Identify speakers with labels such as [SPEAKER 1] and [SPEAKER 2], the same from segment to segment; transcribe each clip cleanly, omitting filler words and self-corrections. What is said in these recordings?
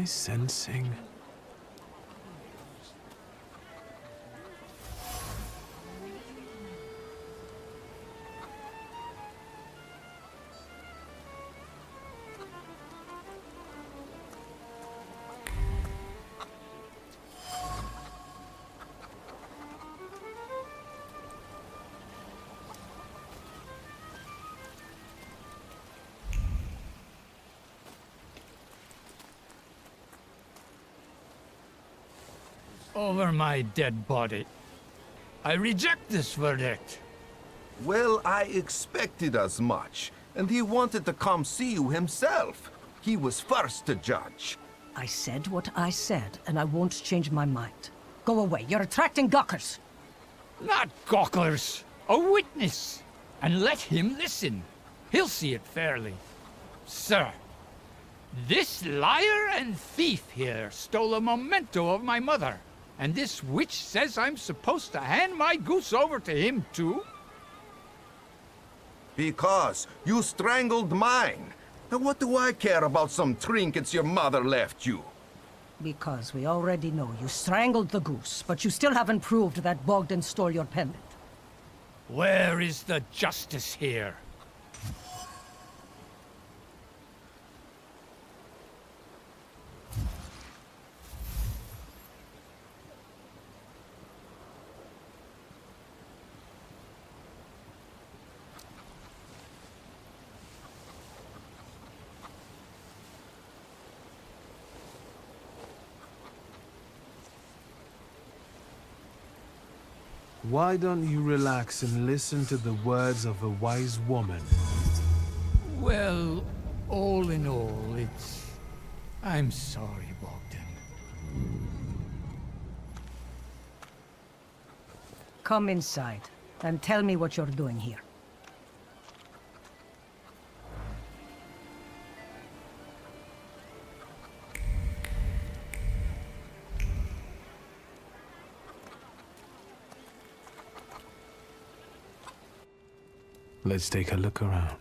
[SPEAKER 1] I sensing?
[SPEAKER 2] Over my dead body. I reject this verdict.
[SPEAKER 3] Well, I expected as much, and he wanted to come see you himself. He was first to judge.
[SPEAKER 4] I said what I said, and I won't change my mind. Go away, you're attracting gawkers.
[SPEAKER 2] Not gawkers, a witness. And let him listen. He'll see it fairly. Sir, this liar and thief here stole a memento of my mother. And this witch says I'm supposed to hand my goose over to him too?
[SPEAKER 3] Because you strangled mine. And what do I care about some trinkets your mother left you?
[SPEAKER 4] Because we already know you strangled the goose, but you still haven't proved that Bogdan stole your pendant.
[SPEAKER 2] Where is the justice here?
[SPEAKER 1] Why don't you relax and listen to the words of a wise woman?
[SPEAKER 2] Well, all in all, I'm sorry, Bogdan.
[SPEAKER 4] Come inside, and tell me what you're doing here.
[SPEAKER 1] Let's take a look around.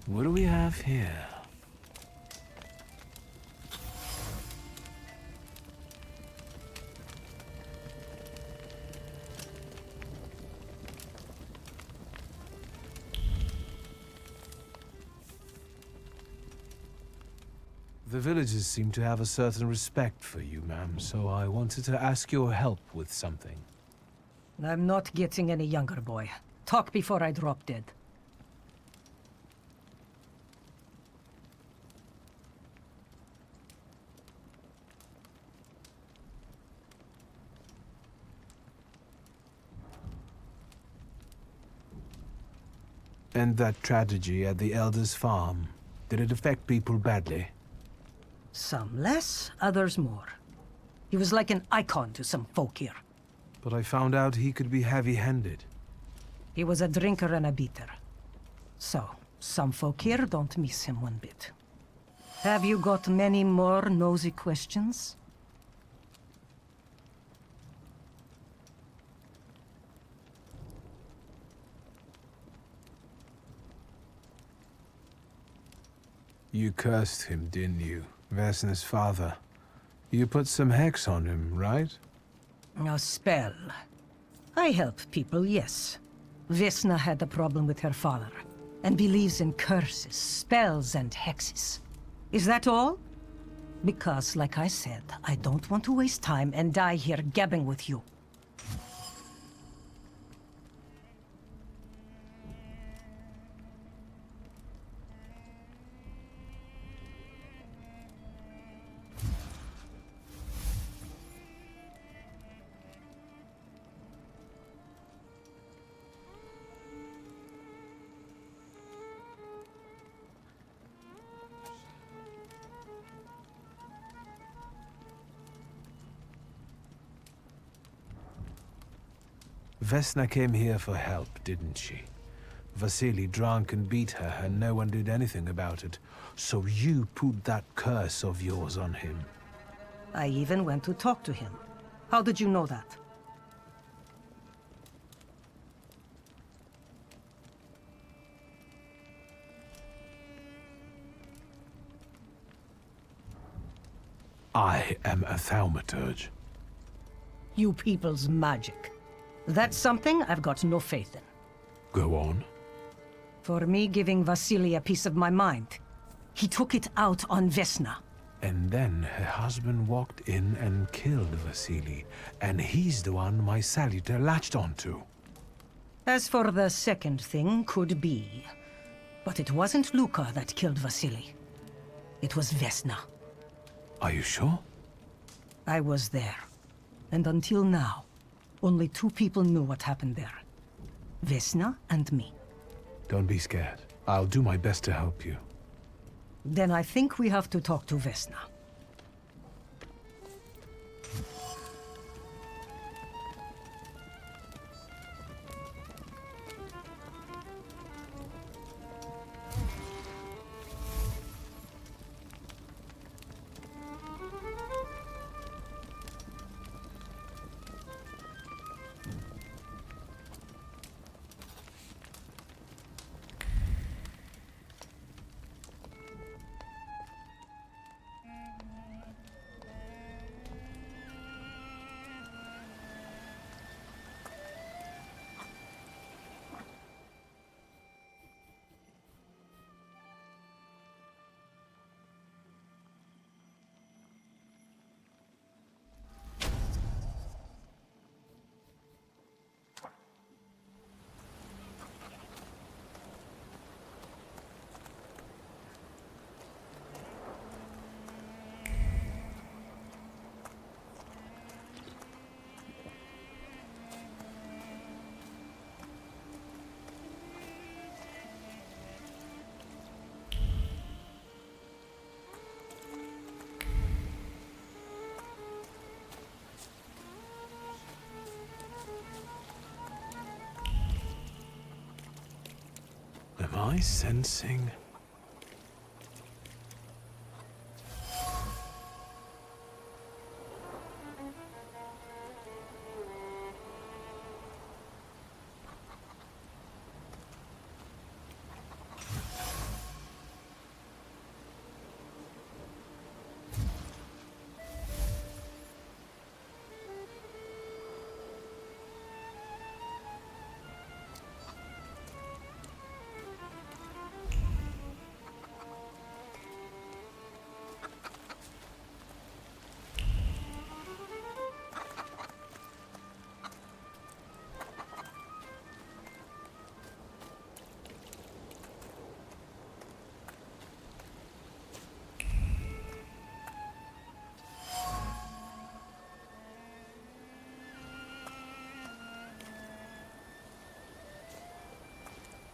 [SPEAKER 1] What do we have here? The villagers seem to have a certain respect for you, ma'am, so I wanted to ask your help with something.
[SPEAKER 4] I'm not getting any younger, boy. Talk before I drop dead.
[SPEAKER 1] And that tragedy at the Elder's farm, did it affect people badly?
[SPEAKER 4] Some less, others more. He was like an icon to some folk here.
[SPEAKER 1] But I found out he could be heavy-handed.
[SPEAKER 4] He was a drinker and a beater. So, some folk here don't miss him one bit. Have you got many more nosy questions?
[SPEAKER 1] You cursed him, didn't you? Vesna's father. You put some hex on him, right?
[SPEAKER 4] A spell. I help people, yes. Vesna had a problem with her father, and believes in curses, spells, and hexes. Is that all? Because, like I said, I don't want to waste time and die here gabbing with you.
[SPEAKER 1] Vesna came here for help, didn't she? Vasily drank and beat her, and no one did anything about it. So you put that curse of yours on him.
[SPEAKER 4] I even went to talk to him. How did you know that?
[SPEAKER 1] I am a Thaumaturge.
[SPEAKER 4] You people's magic. That's something I've got no faith in.
[SPEAKER 1] Go on.
[SPEAKER 4] For me giving Vasily a piece of my mind, he took it out on Vesna.
[SPEAKER 1] And then her husband walked in and killed Vasily, and he's the one my Salutator latched onto.
[SPEAKER 4] As for the second thing, could be. But it wasn't Luca that killed Vasily. It was Vesna.
[SPEAKER 1] Are you sure?
[SPEAKER 4] I was there. And until now, only two people knew what happened there. Vesna and me.
[SPEAKER 1] Don't be scared. I'll do my best to help you.
[SPEAKER 4] Then I think we have to talk to Vesna.
[SPEAKER 1] Am I sensing?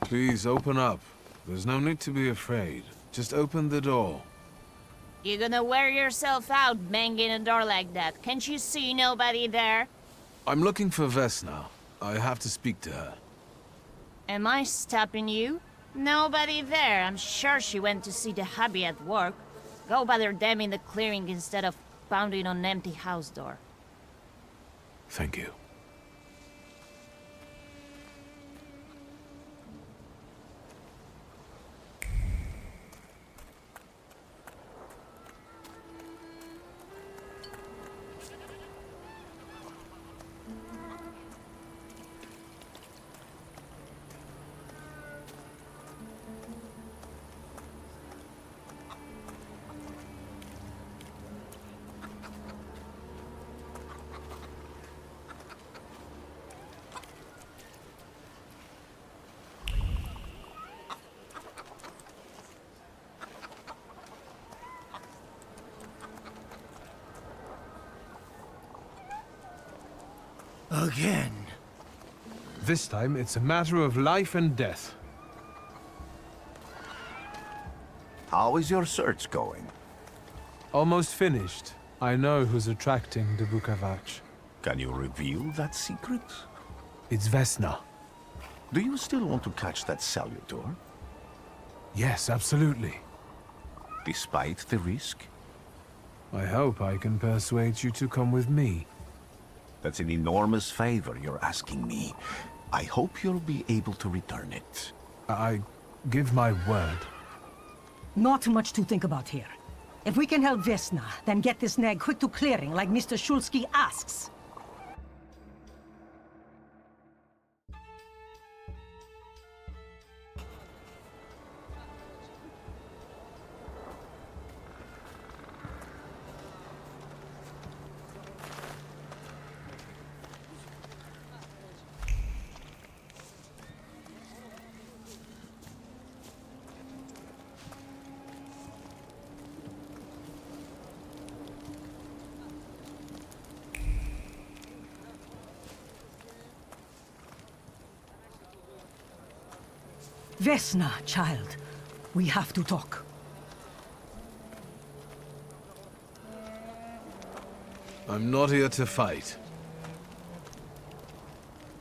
[SPEAKER 1] Please open up. There's no need to be afraid. Just open the door.
[SPEAKER 5] You're gonna wear yourself out banging a door like that. Can't you see nobody there?
[SPEAKER 1] I'm looking for Vesna. I have to speak to her.
[SPEAKER 5] Am I stopping you? Nobody there. I'm sure she went to see the hubby at work. Go bother them in the clearing instead of pounding on an empty house door.
[SPEAKER 1] Thank you.
[SPEAKER 6] Again.
[SPEAKER 1] This time, it's a matter of life and death.
[SPEAKER 3] How is your search going?
[SPEAKER 1] Almost finished. I know who's attracting the Bukavach.
[SPEAKER 3] Can you reveal that secret?
[SPEAKER 1] It's Vesna.
[SPEAKER 3] Do you still want to catch that Salutator?
[SPEAKER 1] Yes, absolutely.
[SPEAKER 3] Despite the risk?
[SPEAKER 1] I hope I can persuade you to come with me.
[SPEAKER 3] That's an enormous favor you're asking me. I hope you'll be able to return it.
[SPEAKER 1] I give my word.
[SPEAKER 4] Not much to think about here. If we can help Vesna, then get this nag quick to clearing like Mr. Shulsky asks. Vesna, child. We have to talk.
[SPEAKER 1] I'm not here to fight.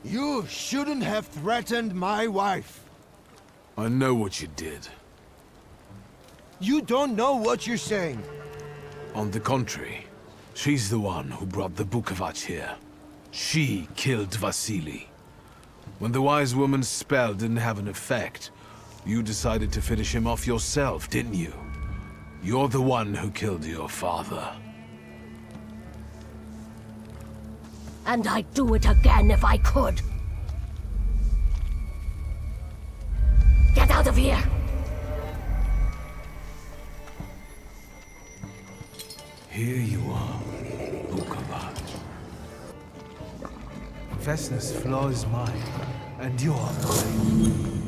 [SPEAKER 6] You shouldn't have threatened my wife.
[SPEAKER 1] I know what you did.
[SPEAKER 6] You don't know what you're saying.
[SPEAKER 1] On the contrary, she's the one who brought the Bukavach here. She killed Vasily. When the wise woman's spell didn't have an effect, you decided to finish him off yourself, didn't you? You're the one who killed your father.
[SPEAKER 7] And I'd do it again if I could. Get out of here!
[SPEAKER 1] Here you are, Bukavach. Vesna's flaw is mine, and you're mine.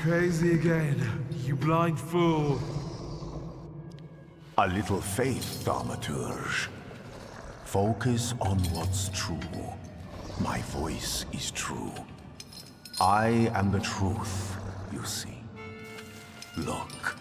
[SPEAKER 1] crazy again, you blind fool.
[SPEAKER 8] A little faith, Thaumaturge. Focus on what's true. My voice is true. I am the truth, you see. Look.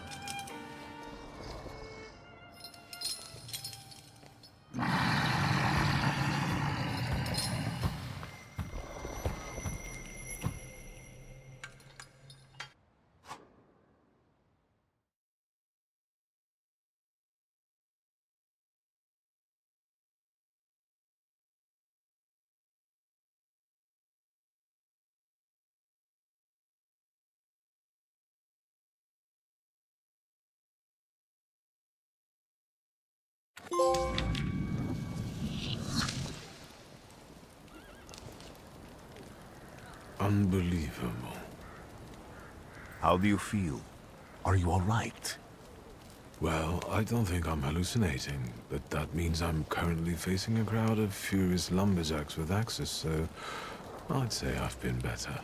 [SPEAKER 1] Unbelievable.
[SPEAKER 8] How do you feel? Are you all right?
[SPEAKER 1] Well, I don't think I'm hallucinating, but that means I'm currently facing a crowd of furious lumberjacks with axes, so I'd say I've been better.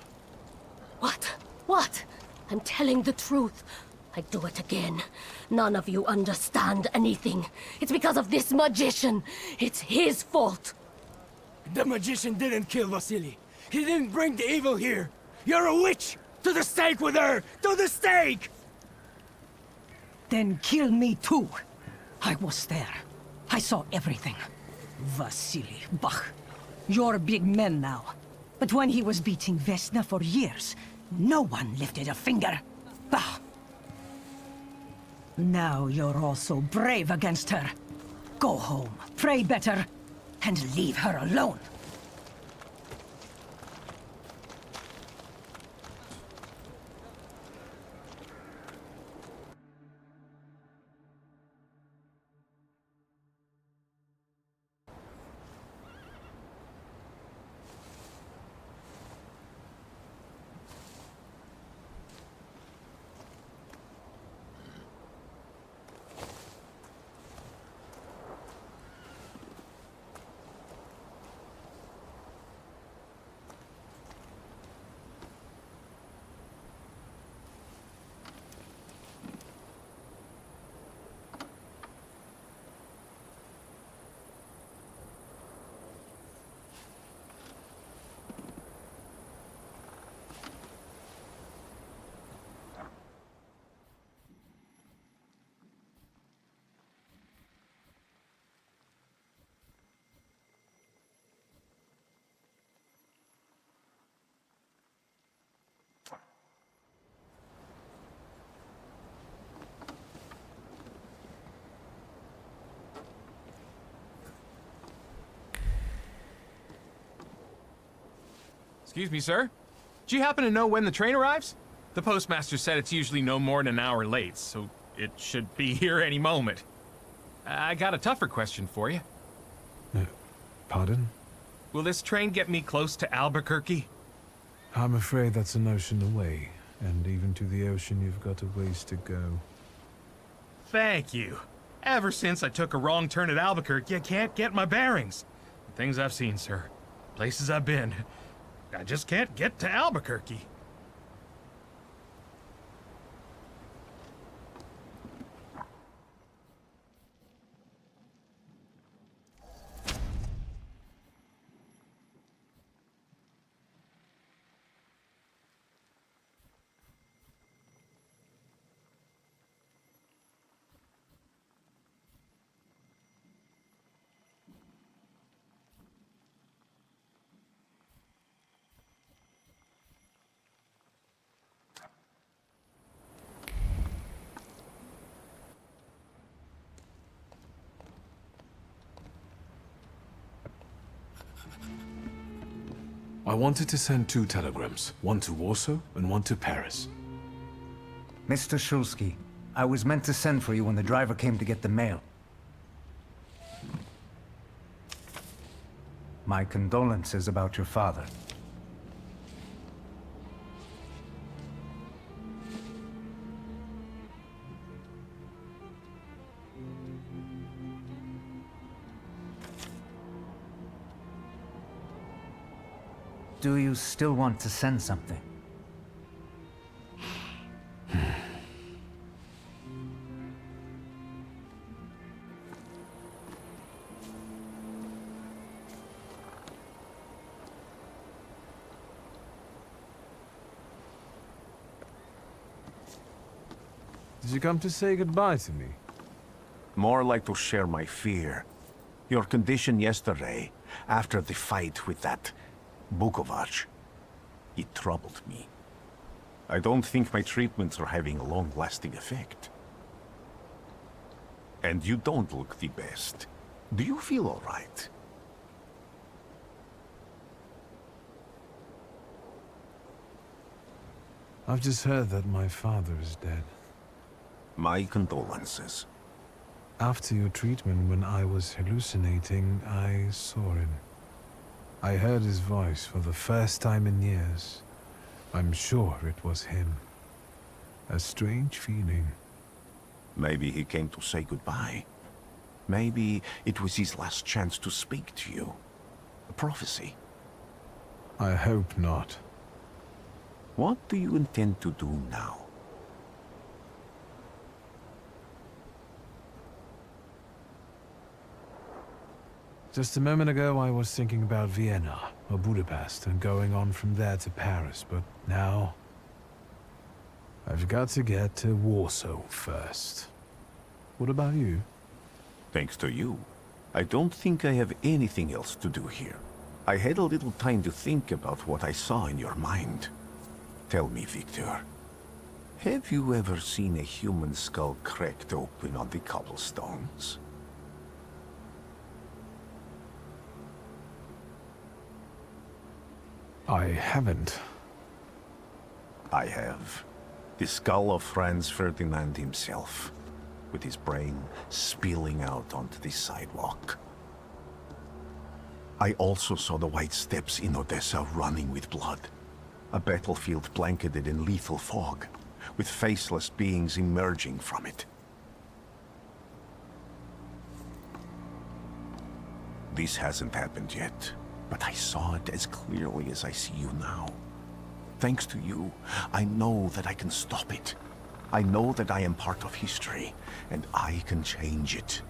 [SPEAKER 7] What? What? I'm telling the truth. I do it again. None of you understand anything. It's because of this magician. It's his fault.
[SPEAKER 6] The magician didn't kill Vasily. He didn't bring the evil here. You're a witch! To the stake with her! To the stake!
[SPEAKER 4] Then kill me too. I was there. I saw everything. Vasily, Bach. You're big men now. But when he was beating Vesna for years, no one lifted a finger. Bah! Now you're all so brave against her. Go home, pray better, and leave her alone.
[SPEAKER 9] Excuse me, sir. Do you happen to know when the train arrives? The postmaster said it's usually no more than an hour late, so it should be here any moment. I got a tougher question for you.
[SPEAKER 1] Pardon?
[SPEAKER 9] Will this train get me close to Albuquerque?
[SPEAKER 1] I'm afraid that's an ocean away, and even to the ocean you've got a ways to go.
[SPEAKER 9] Thank you. Ever since I took a wrong turn at Albuquerque, I can't get my bearings. The things I've seen, sir. Places I've been. I just can't get to Albuquerque.
[SPEAKER 1] I wanted to send 2 telegrams, one to Warsaw and one to Paris.
[SPEAKER 10] Mr. Shulsky, I was meant to send for you when the driver came to get the mail. My condolences about your father. Do you still want to send something?
[SPEAKER 1] Did you come to say goodbye to me?
[SPEAKER 8] More like to share my fear. Your condition yesterday, after the fight with that Bukovac, it troubled me. I don't think my treatments are having a long-lasting effect. And you don't look the best. Do you feel all right?
[SPEAKER 1] I've just heard that my father is dead.
[SPEAKER 8] My condolences.
[SPEAKER 1] After your treatment, when I was hallucinating, I saw him. I heard his voice for the first time in years. I'm sure it was him. A strange feeling.
[SPEAKER 8] Maybe he came to say goodbye. Maybe it was his last chance to speak to you. A prophecy.
[SPEAKER 1] I hope not.
[SPEAKER 8] What do you intend to do now?
[SPEAKER 1] Just a moment ago, I was thinking about Vienna or Budapest and going on from there to Paris, but now I've got to get to Warsaw first. What about you?
[SPEAKER 8] Thanks to you, I don't think I have anything else to do here. I had a little time to think about what I saw in your mind. Tell me, Victor, have you ever seen a human skull cracked open on the cobblestones?
[SPEAKER 1] I haven't.
[SPEAKER 8] I have. The skull of Franz Ferdinand himself, with his brain spilling out onto the sidewalk. I also saw the white steps in Odessa running with blood. A battlefield blanketed in lethal fog, with faceless beings emerging from it. This hasn't happened yet, but I saw it as clearly as I see you now. Thanks to you, I know that I can stop it. I know that I am part of history, and I can change it.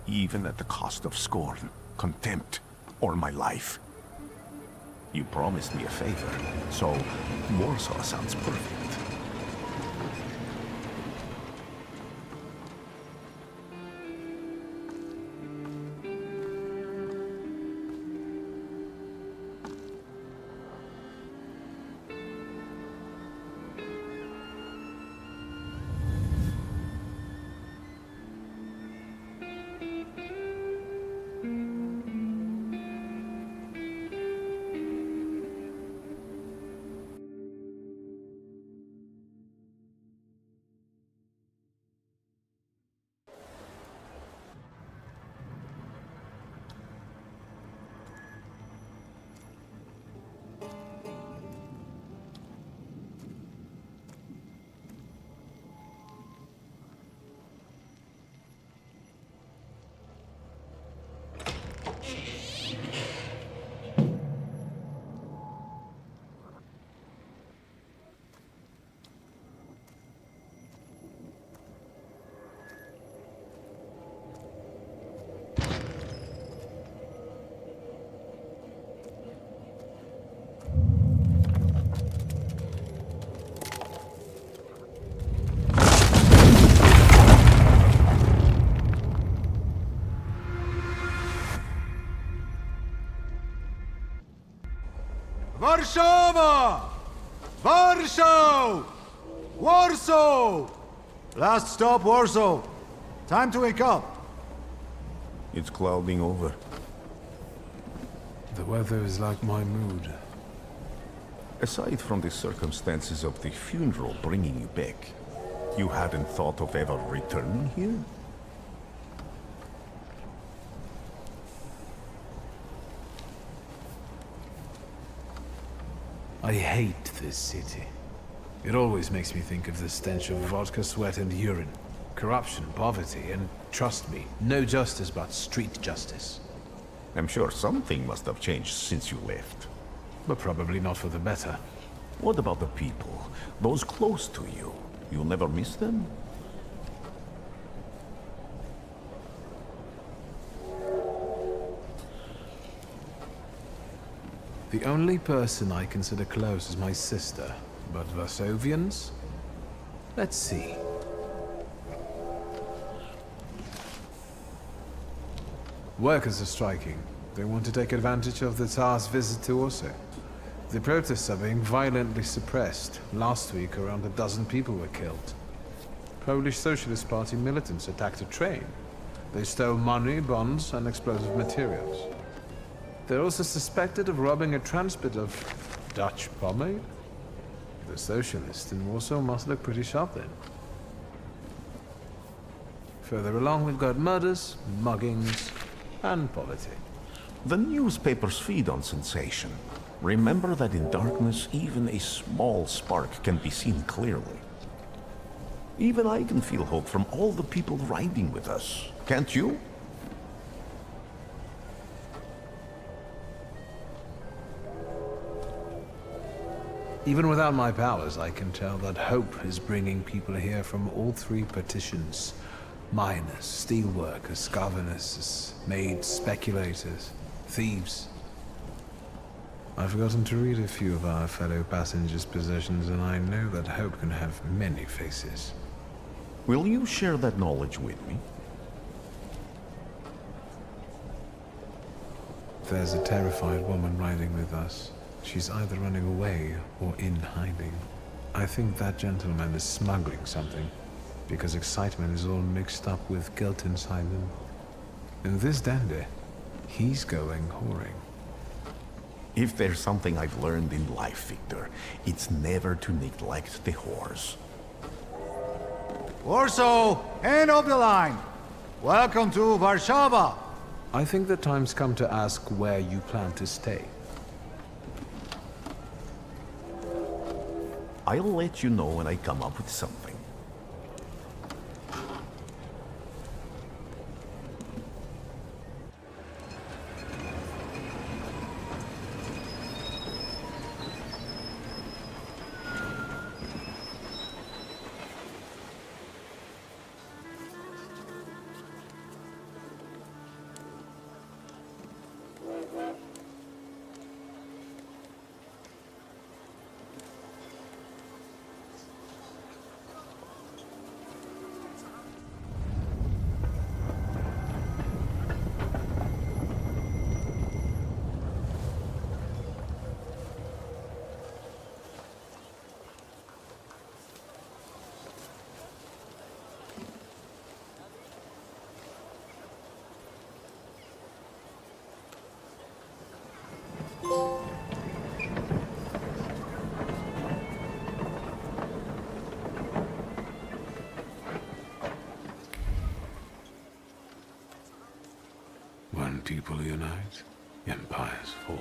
[SPEAKER 8] Even at the cost of scorn, contempt, or my life. You promised me a favor, so Warsaw sounds perfect.
[SPEAKER 11] Warszawa! Warsaw! Warsaw! Last stop, Warsaw. Time to wake up.
[SPEAKER 8] It's clouding over.
[SPEAKER 1] The weather is like my mood.
[SPEAKER 8] Aside from the circumstances of the funeral bringing you back, you hadn't thought of ever returning here?
[SPEAKER 1] I hate this city. It always makes me think of the stench of vodka, sweat, and urine. Corruption, poverty, and trust me, no justice but street justice.
[SPEAKER 8] I'm sure something must have changed since you left.
[SPEAKER 1] But probably not for the better.
[SPEAKER 8] What about the people? Those close to you? You'll never miss them?
[SPEAKER 1] The only person I consider close is my sister. But Varsovians? Let's see. Workers are striking. They want to take advantage of the Tsar's visit to Warsaw. The protests are being violently suppressed. Last week, around a dozen people were killed. Polish Socialist Party militants attacked a train. They stole money, bonds, and explosive materials. They're also suspected of robbing a transport of Dutch pomade. The socialists in Warsaw must look pretty sharp then. Further along, we've got murders, muggings, and politics.
[SPEAKER 8] The newspapers feed on sensation. Remember that in darkness, even a small spark can be seen clearly. Even I can feel hope from all the people riding with us. Can't you?
[SPEAKER 1] Even without my powers, I can tell that hope is bringing people here from all three partitions. Miners, steelworkers, governors, maids, speculators, thieves. I've gotten to read a few of our fellow passengers' possessions, and I know that hope can have many faces.
[SPEAKER 8] Will you share that knowledge with me?
[SPEAKER 1] There's a terrified woman riding with us. She's either running away or in hiding. I think that gentleman is smuggling something, because excitement is all mixed up with guilt inside him. And this dandy, he's going whoring.
[SPEAKER 8] If there's something I've learned in life, Victor, it's never to neglect the horse.
[SPEAKER 11] Warsaw, end of the line. Welcome to Warszawa.
[SPEAKER 1] I think the time's come to ask where you plan to stay.
[SPEAKER 8] I'll let you know when I come up with something.
[SPEAKER 1] When people unite, empires fall.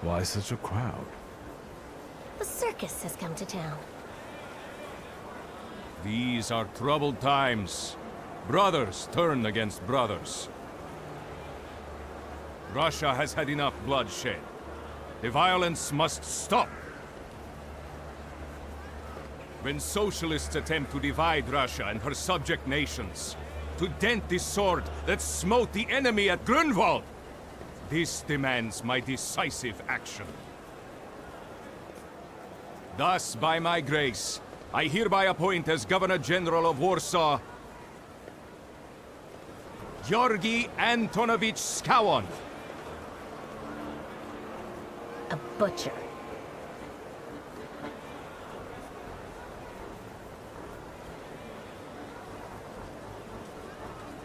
[SPEAKER 1] Why such a crowd?
[SPEAKER 7] The circus has come to town.
[SPEAKER 12] These are troubled times. Brothers turn against brothers. Russia has had enough bloodshed. The violence must stop. When socialists attempt to divide Russia and her subject nations, to dent the sword that smote the enemy at Grunwald, this demands my decisive action. Thus, by my grace, I hereby appoint as Governor General of Warsaw, Georgi Antonovich Skowon.
[SPEAKER 7] A butcher.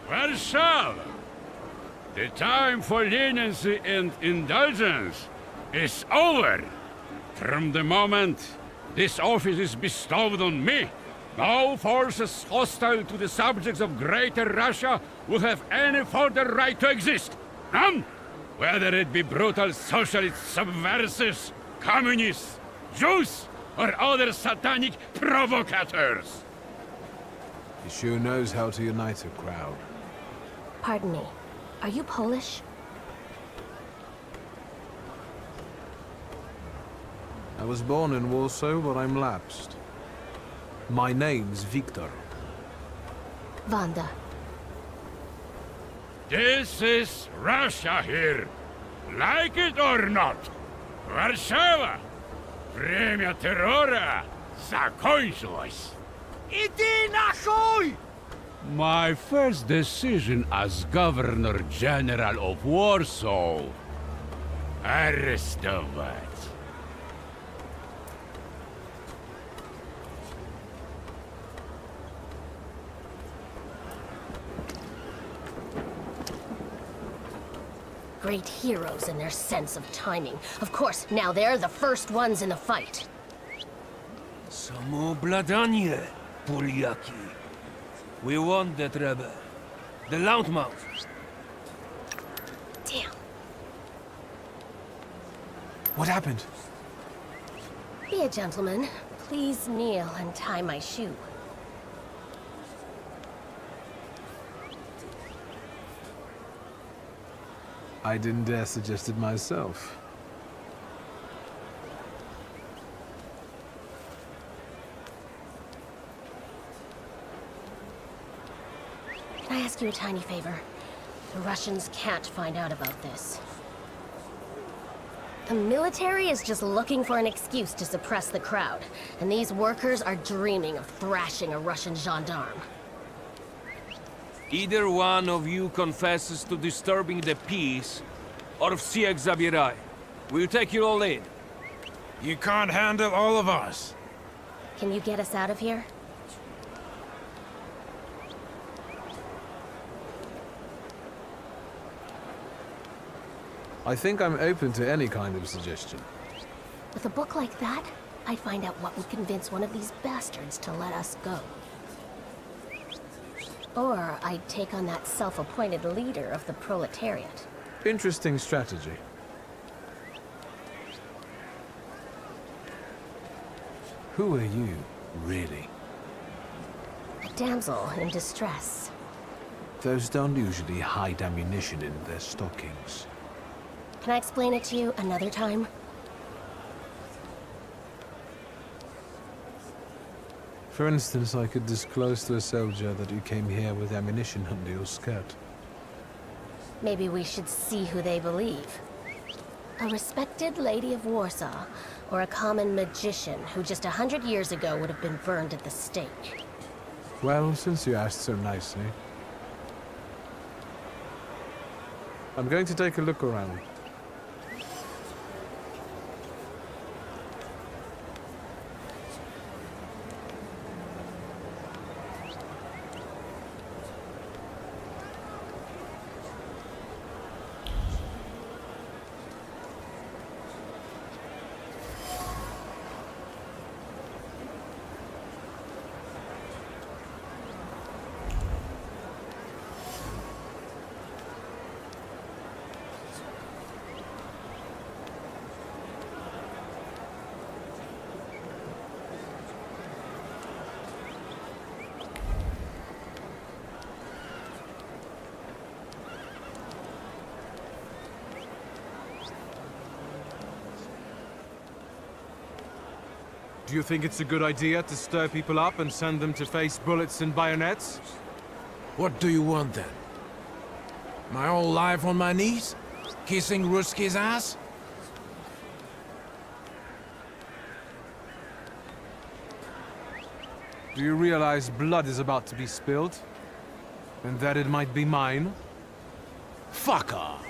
[SPEAKER 13] Warsaw! The time for leniency and indulgence is over. From the moment this office is bestowed on me, no forces hostile to the subjects of Greater Russia will have any further right to exist. None! Whether it be brutal socialist subversives, communists, Jews, or other satanic provocators.
[SPEAKER 1] He sure knows how to unite a crowd.
[SPEAKER 7] Pardon me. Are you Polish?
[SPEAKER 1] I was born in Warsaw, but I'm lapsed. My name's Victor.
[SPEAKER 7] Wanda.
[SPEAKER 13] This is Russia here. Like it or not. Warszawa. Время террора закончилось.
[SPEAKER 6] Иди нахуй!
[SPEAKER 13] My first decision as Governor General of Warsaw. Arrestować.
[SPEAKER 7] Great heroes in their sense of timing. Of course, now they're the first ones in the fight.
[SPEAKER 6] Samoobladanie, Poliaki. We want that rebel. The loudmouth.
[SPEAKER 7] Damn.
[SPEAKER 1] What happened?
[SPEAKER 7] Be a gentleman. Please kneel and tie my shoe.
[SPEAKER 1] I didn't dare suggest it myself.
[SPEAKER 7] Can I ask you a tiny favor? The Russians can't find out about this. The military is just looking for an excuse to suppress the crowd, and these workers are dreaming of thrashing a Russian gendarme.
[SPEAKER 6] Either one of you confesses to disturbing the peace, or всех забирай. We'll take you all in.
[SPEAKER 14] You can't handle all of us.
[SPEAKER 7] Can you get us out of here?
[SPEAKER 1] I think I'm open to any kind of suggestion.
[SPEAKER 7] With a book like that, I'd find out what would convince one of these bastards to let us go. Or I'd take on that self-appointed leader of the proletariat.
[SPEAKER 1] Interesting strategy. Who are you, really?
[SPEAKER 7] A damsel in distress.
[SPEAKER 1] Those don't usually hide ammunition in their stockings.
[SPEAKER 7] Can I explain it to you another time?
[SPEAKER 1] For instance, I could disclose to a soldier that you came here with ammunition under your skirt.
[SPEAKER 7] Maybe we should see who they believe. A respected lady of Warsaw, or a common magician who just 100 years ago would have been burned at the stake.
[SPEAKER 1] Well, since you asked so nicely. I'm going to take a look around. Do you think it's a good idea to stir people up and send them to face bullets and bayonets?
[SPEAKER 14] What do you want then? My whole life on my knees? Kissing Ruski's ass?
[SPEAKER 1] Do you realize blood is about to be spilled? And that it might be mine? Fuck off!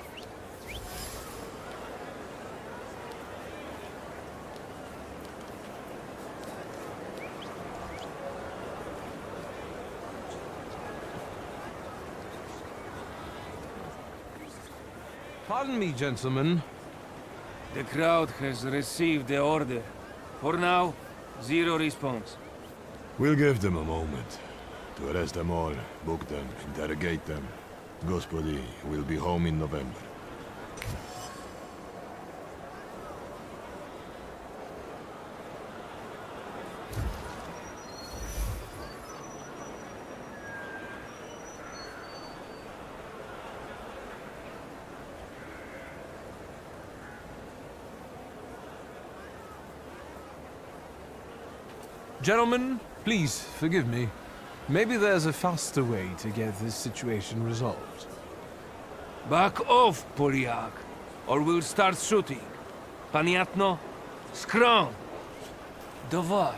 [SPEAKER 1] Pardon me, gentlemen.
[SPEAKER 15] The crowd has received the order. For now, zero response.
[SPEAKER 16] We'll give them a moment. To arrest them all, book them, interrogate them. Gospodi will be home in November.
[SPEAKER 1] Gentlemen, please forgive me. Maybe there's a faster way to get this situation resolved.
[SPEAKER 15] Back off, Poliak, or we'll start shooting. Paniatno, scrum. Dawaj.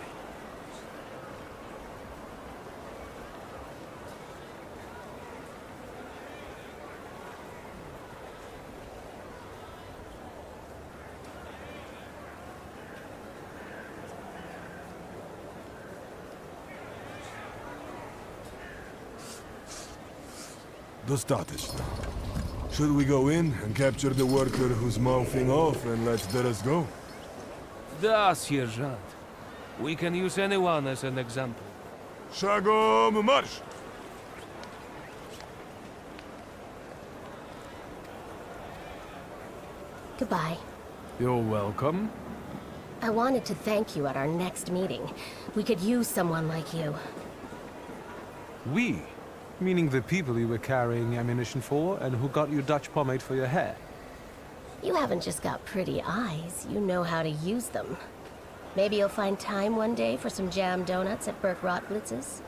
[SPEAKER 16] Достаточно. Should we go in and capture the worker who's mouthing off and let the rest go?
[SPEAKER 15] Da, Sierżant. We can use anyone as an example.
[SPEAKER 16] Szagom marsz!
[SPEAKER 7] Goodbye.
[SPEAKER 1] You're welcome.
[SPEAKER 7] I wanted to thank you at our next meeting. We could use someone like you.
[SPEAKER 1] We? Meaning the people you were carrying ammunition for and who got you Dutch pomade for your hair.
[SPEAKER 7] You haven't just got pretty eyes, you know how to use them. Maybe you'll find time one day for some jam donuts at Burt Rotblitz's?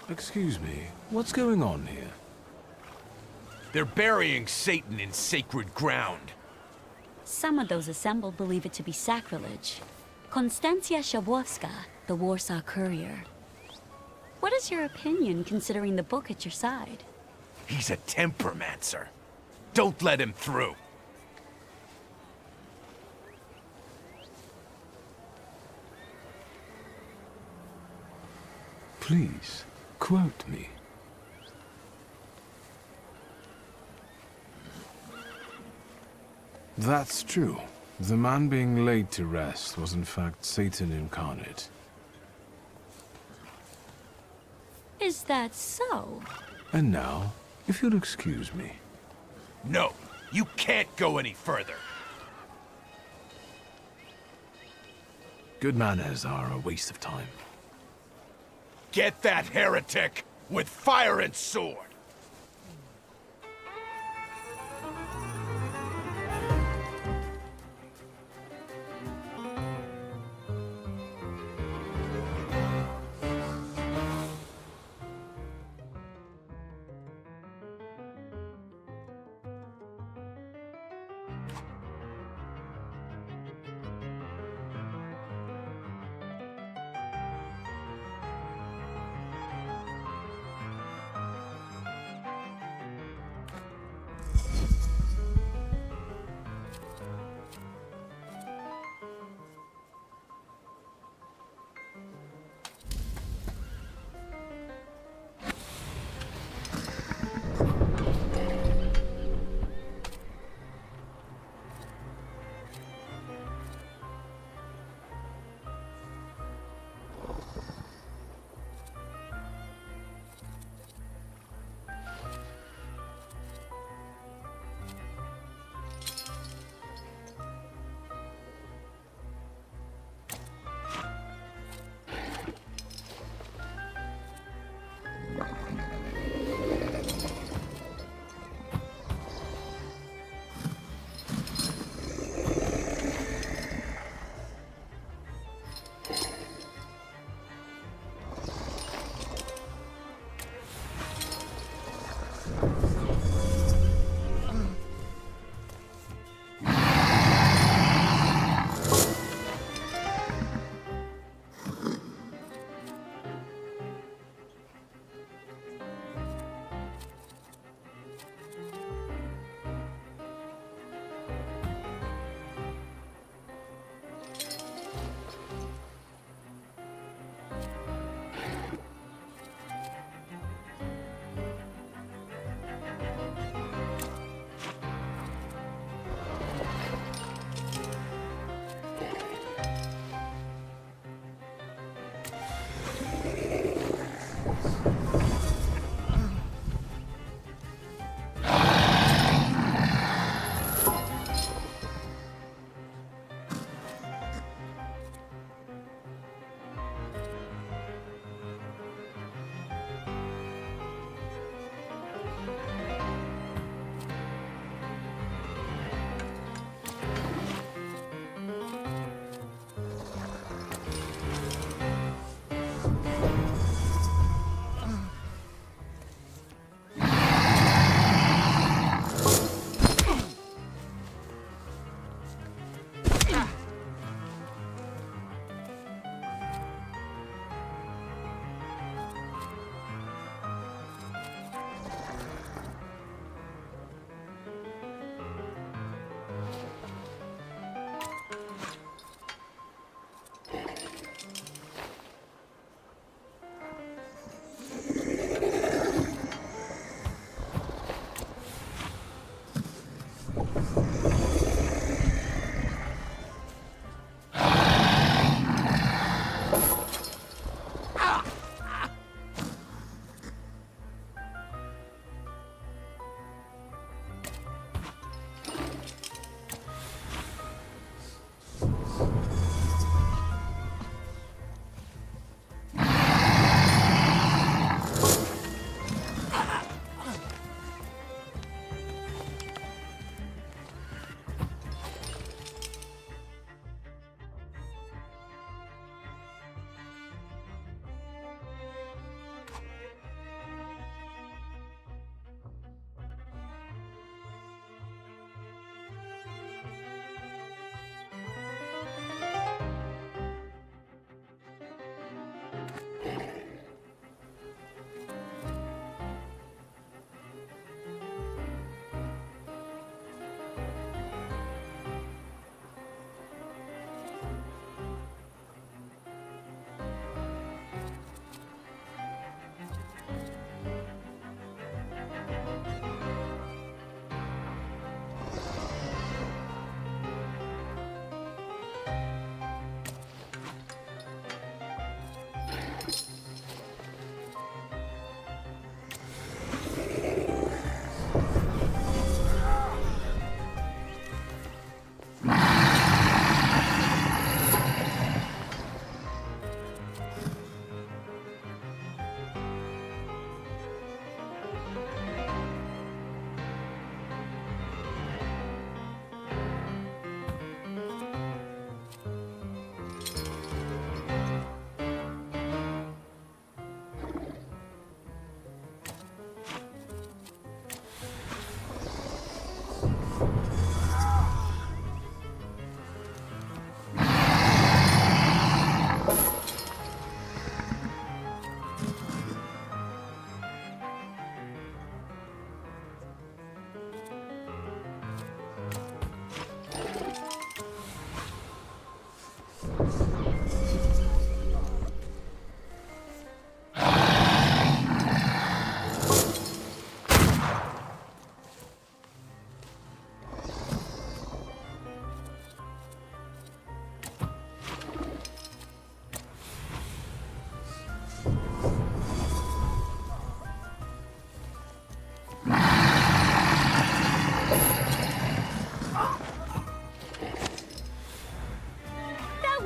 [SPEAKER 1] Excuse me, what's going on here?
[SPEAKER 17] They're burying Satan in sacred ground.
[SPEAKER 18] Some of those assembled believe it to be sacrilege. Konstancja Shabowska, the Warsaw Courier. What is your opinion, considering the book at your side?
[SPEAKER 17] He's a tempermancer. Don't let him through.
[SPEAKER 1] Please, quote me. That's true. The man being laid to rest was in fact Satan incarnate.
[SPEAKER 18] Is that so?
[SPEAKER 1] And now, if you'll excuse me.
[SPEAKER 17] No, you can't go any further.
[SPEAKER 1] Good manners are a waste of time.
[SPEAKER 17] Get that heretic with fire and sword!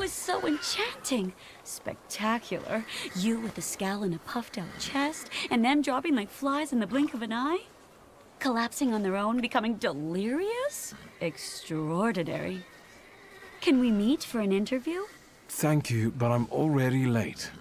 [SPEAKER 18] was so enchanting. Spectacular. You with a scowl and a puffed out chest, and them dropping like flies in the blink of an eye. Collapsing on their own, becoming delirious? Extraordinary. Can we meet for an interview?
[SPEAKER 1] Thank you, but I'm already late.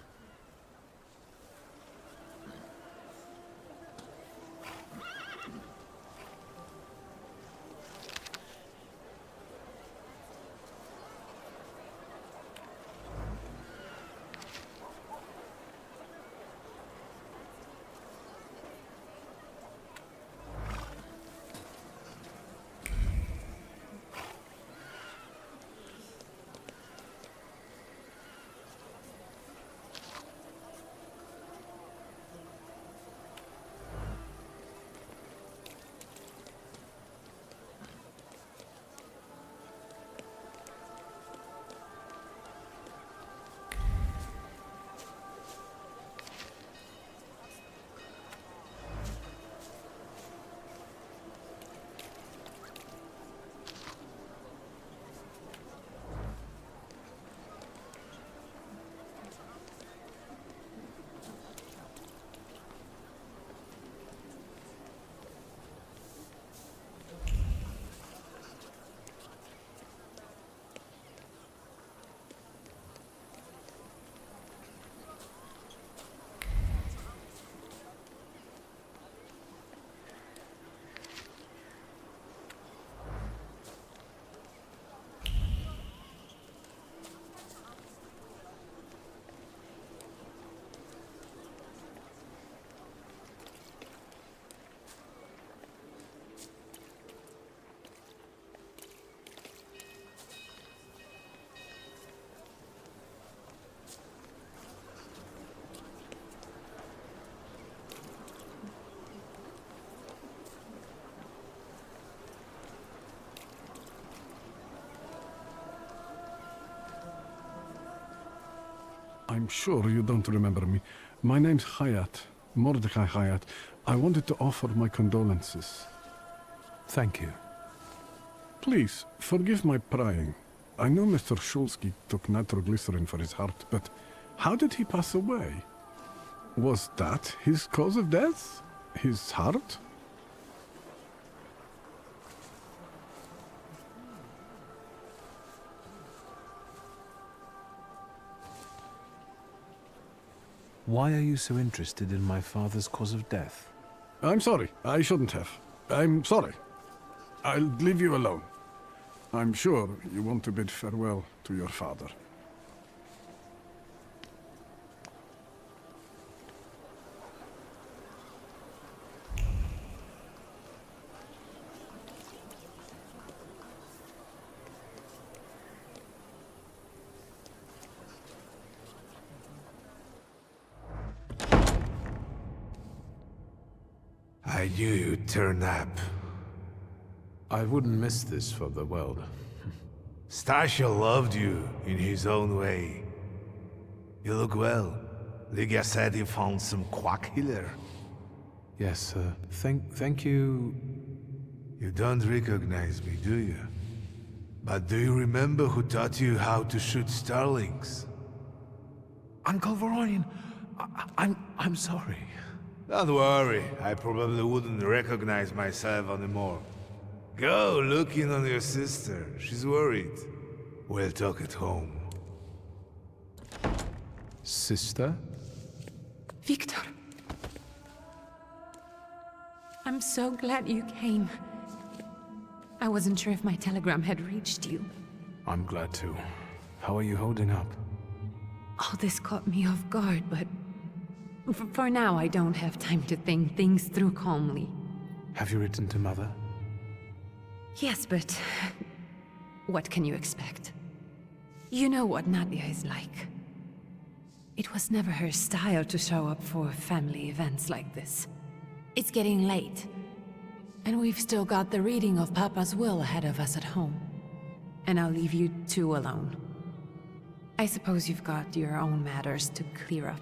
[SPEAKER 19] I'm sure you don't remember me. My name's Hayat, Mordecai Hayat. I wanted to offer my condolences.
[SPEAKER 1] Thank you.
[SPEAKER 19] Please, forgive my prying. I know Mr. Shulsky took nitroglycerin for his heart, but how did he pass away? Was that his cause of death? His heart?
[SPEAKER 1] Why are you so interested in my father's cause of death?
[SPEAKER 19] I'm sorry. I shouldn't have. I'm sorry. I'll leave you alone. I'm sure you want to bid farewell to your father.
[SPEAKER 16] I knew you'd turn up.
[SPEAKER 1] I wouldn't miss this for the world.
[SPEAKER 16] Stasha loved you in his own way. You look well. Ligia said you found some quack healer.
[SPEAKER 1] Yes, sir. Thank you.
[SPEAKER 16] You don't recognize me, do you? But do you remember who taught you how to shoot starlings?
[SPEAKER 1] Uncle Voronian, I'm sorry.
[SPEAKER 16] Don't worry, I probably wouldn't recognize myself anymore. Go look in on your sister. She's worried. We'll talk at home.
[SPEAKER 1] Sister?
[SPEAKER 20] Victor. I'm so glad you came. I wasn't sure if my telegram had reached you.
[SPEAKER 1] I'm glad to. How are you holding up?
[SPEAKER 20] All this caught me off guard, but for now I don't have time to think things through calmly.
[SPEAKER 1] Have you written to Mother?
[SPEAKER 20] Yes, but what can you expect? You know what Nadia is like. It was never her style to show up for family events like this. It's getting late, and we've still got the reading of Papa's will ahead of us at home. And I'll leave you two alone. I suppose you've got your own matters to clear up.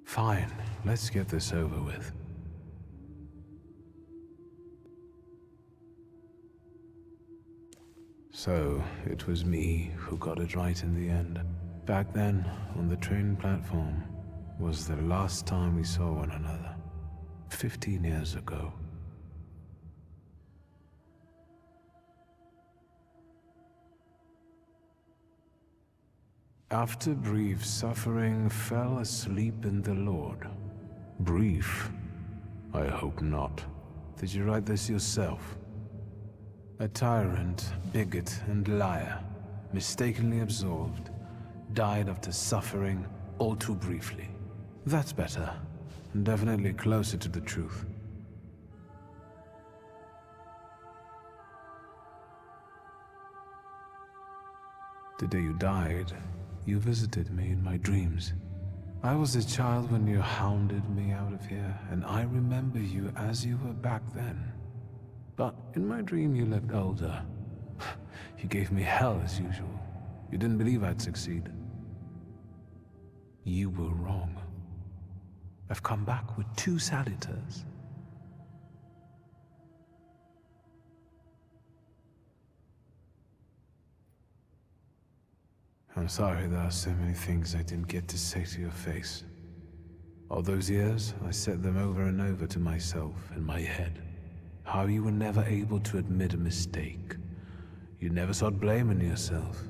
[SPEAKER 1] Fine. let's get this over with. So, it was me who got it right in the end. Back then, on the train platform, was the last time we saw one another. 15 years ago. After brief suffering, fell asleep in the Lord. Brief? I hope not. Did you write this yourself? A tyrant, bigot, and liar, mistakenly absolved, died after suffering all too briefly. That's better, and definitely closer to the truth. The day you died, you visited me in my dreams. I was a child when you hounded me out of here, and I remember you as you were back then. But in my dream you looked older. You gave me hell as usual. You didn't believe I'd succeed. You were wrong. I've come back with 2 Salutors. I'm sorry there are so many things I didn't get to say to your face. All those years, I said them over and over to myself in my head. How you were never able to admit a mistake. You never sought blame in yourself.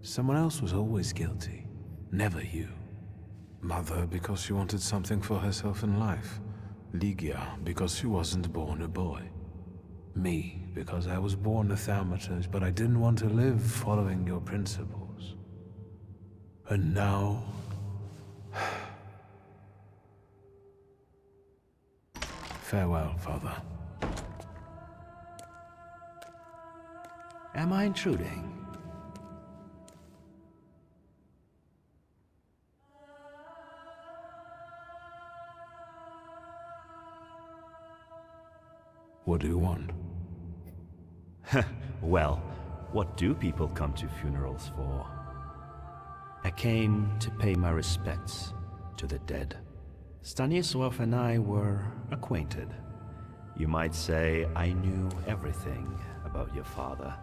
[SPEAKER 1] Someone else was always guilty, never you. Mother because she wanted something for herself in life. Ligia because she wasn't born a boy. Me because I was born a Thaumaturge, but I didn't want to live following your principles. And now... Farewell, Father.
[SPEAKER 21] Am I intruding?
[SPEAKER 1] What do you want?
[SPEAKER 22] Well, what do people come to funerals for? I came to pay my respects to the dead. Stanislav and I were acquainted. You might say I knew everything about your father.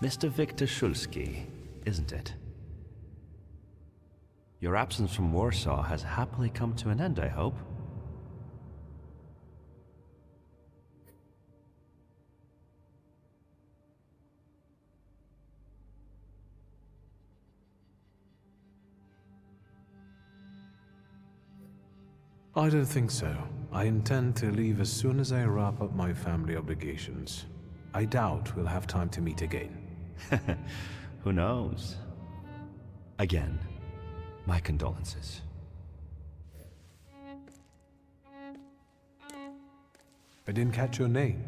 [SPEAKER 22] Mr. Victor Szulski, isn't it? Your absence from Warsaw has happily come to an end, I hope.
[SPEAKER 1] I don't think so. I intend to leave as soon as I wrap up my family obligations. I doubt we'll have time to meet again.
[SPEAKER 22] Who knows? Again, my condolences.
[SPEAKER 1] I didn't catch your name.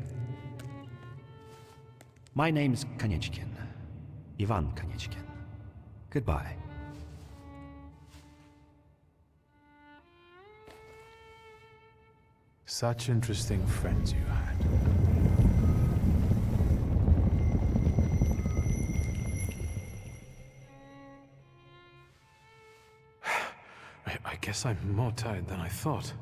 [SPEAKER 22] My name's Kanieczkin. Ivan Kanieczkin. Goodbye.
[SPEAKER 1] Such interesting friends you had. I guess I'm more tired than I thought.